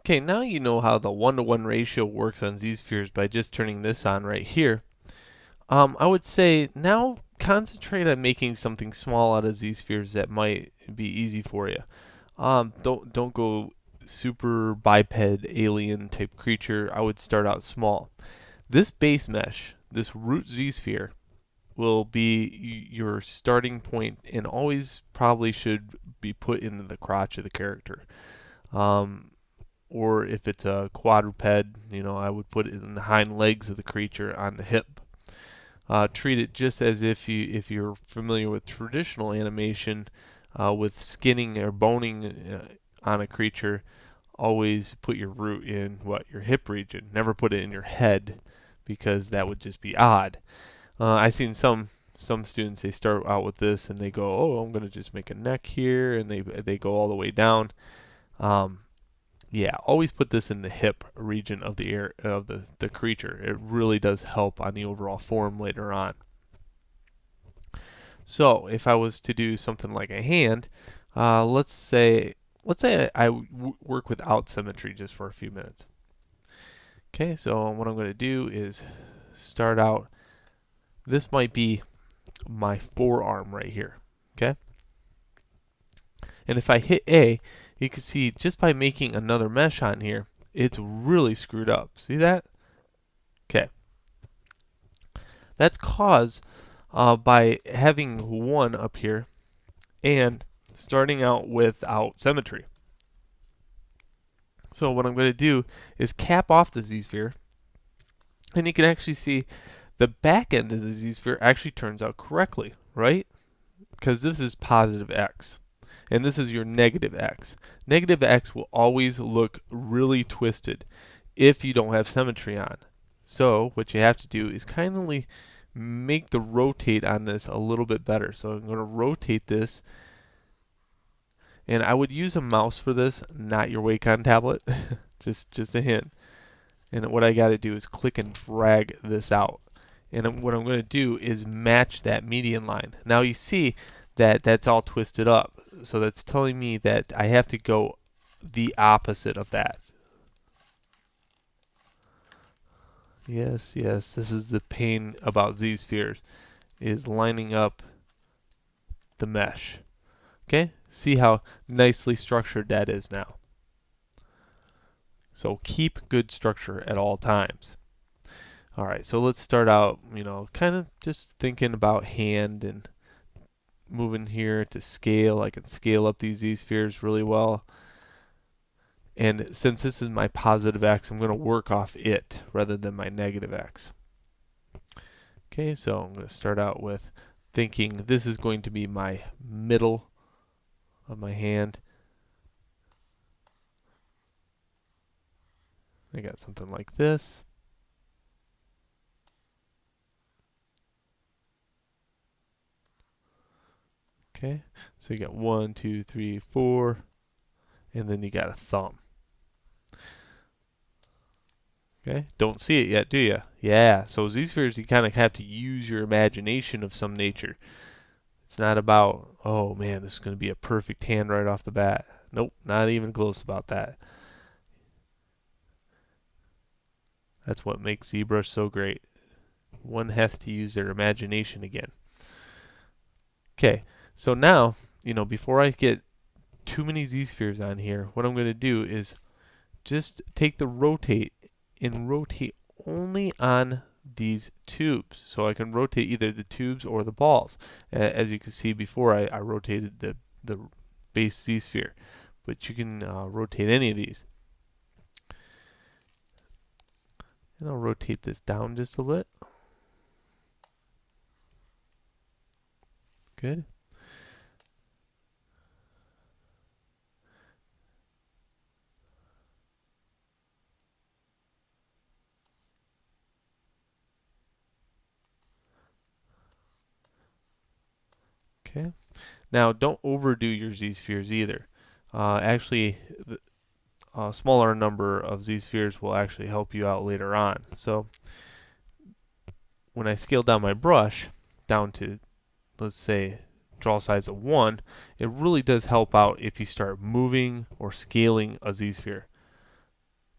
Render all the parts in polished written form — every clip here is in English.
Okay, now you know how the 1-to-1 ratio works on z-spheres by just turning this on right here. I would say now concentrate on making something small out of z-spheres that might be easy for you. Don't go super biped alien type creature. I would start out small. This base mesh, this root z-sphere, will be your starting point and always probably should be put into the crotch of the character. Um, or if it's a quadruped, I would put it in the hind legs of the creature on the hip. Treat it just as if you're familiar with traditional animation with skinning or boning on a creature. Always put your root in your hip region. Never put it in your head because that would just be odd. I've seen some students, they start out with this and they go, oh, I'm going to just make a neck here, and they go all the way down. Yeah, always put this in the hip region of the creature. It really does help on the overall form later on. So if I was to do something like a hand, let's say I work without symmetry just for a few minutes. Okay, so what I'm going to do is start out. This might be my forearm right here. Okay, and if I hit A, you can see just by making another mesh on here, it's really screwed up. See that? Okay. That's caused by having one up here and starting out without symmetry. So what I'm going to do is cap off the z-sphere, and you can actually see the back end of the z-sphere actually turns out correctly, right? Because this is positive x. And this is your negative x. Negative x will always look really twisted if you don't have symmetry on. So what you have to do is kindly make the rotate on this a little bit better. So I'm going to rotate this, and I would use a mouse for this, not your Wacom tablet. just a hint. And what I got to do is click and drag this out. And what I'm going to do is match that median line. Now you see that that's all twisted up. So that's telling me that I have to go the opposite of that. Yes, this is the pain about z-spheres, is lining up the mesh. Okay, see how nicely structured that is now. So keep good structure at all times. All right, so let's start out, kind of just thinking about hand and moving here to scale. I can scale up these z-spheres really well. And since this is my positive x, I'm going to work off it rather than my negative x. Okay, so I'm going to start out with thinking this is going to be my middle of my hand. I got something like this. Okay, so you got 1, 2, 3, 4, and then you got a thumb. Okay, don't see it yet, do you? Yeah, so z-spheres, you kind of have to use your imagination of some nature. It's not about, oh man, this is going to be a perfect hand right off the bat. Nope, not even close about that. That's what makes ZBrush so great. One has to use their imagination again. Okay, so now, before I get too many z-spheres on here, what I'm going to do is just take the rotate and rotate only on these tubes. So I can rotate either the tubes or the balls. As you can see before, I rotated the base z-sphere, but you can rotate any of these. And I'll rotate this down just a bit. Good. Okay. Now don't overdo your z-spheres either. Actually, a smaller number of z-spheres will actually help you out later on. So when I scale down my brush down to, let's say, draw size of 1, it really does help out if you start moving or scaling a z-sphere.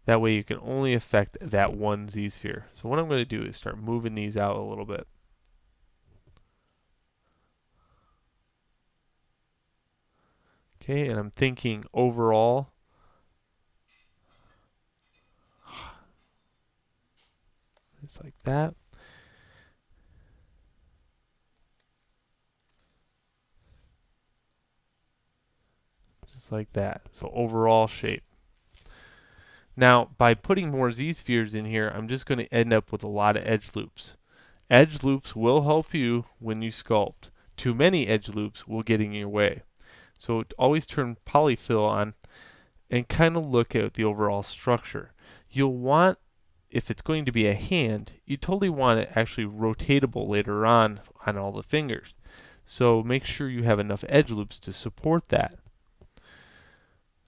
That way you can only affect that one Z-sphere. So what I'm going to do is start moving these out a little bit. Okay, and I'm thinking overall, it's like that. Just like that. So overall shape. Now, by putting more Z-spheres in here, I'm just going to end up with a lot of edge loops. Edge loops will help you when you sculpt. Too many edge loops will get in your way. So always turn polyfill on and kind of look at the overall structure. You'll want, if it's going to be a hand, you totally want it actually rotatable later on all the fingers. So make sure you have enough edge loops to support that.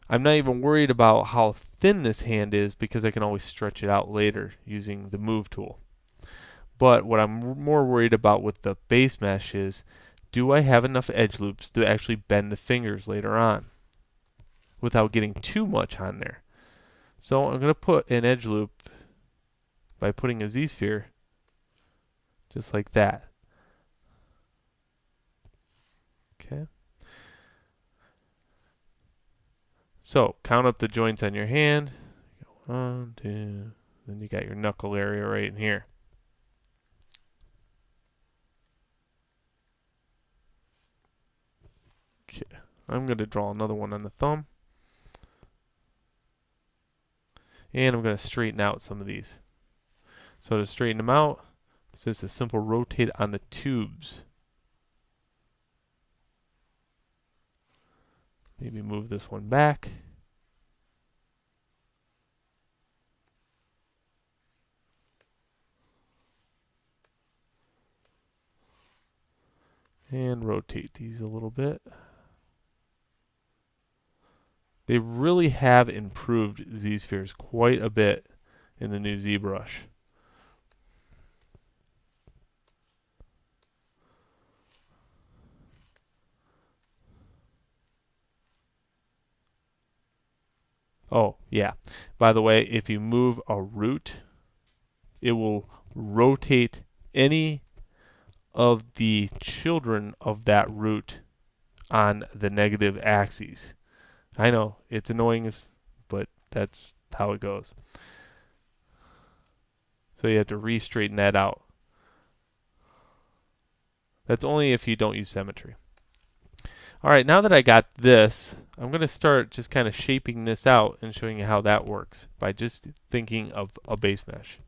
I'm not even worried about how thin this hand is because I can always stretch it out later using the move tool. But what I'm more worried about with the base mesh is, do I have enough edge loops to actually bend the fingers later on without getting too much on there? So I'm going to put an edge loop by putting a Z-sphere just like that. Okay. So count up the joints on your hand. 1, 2, then you got your knuckle area right in here. Okay, I'm going to draw another one on the thumb. And I'm going to straighten out some of these. So to straighten them out, it's just a simple rotate on the tubes. Maybe move this one back. And rotate these a little bit. They really have improved Z-spheres quite a bit in the new ZBrush. Oh, yeah. By the way, if you move a root, it will rotate any of the children of that root on the negative axes. I know, it's annoying, but that's how it goes. So you have to re-straighten that out. That's only if you don't use symmetry. Alright, now that I got this, I'm going to start just kind of shaping this out and showing you how that works by just thinking of a base mesh.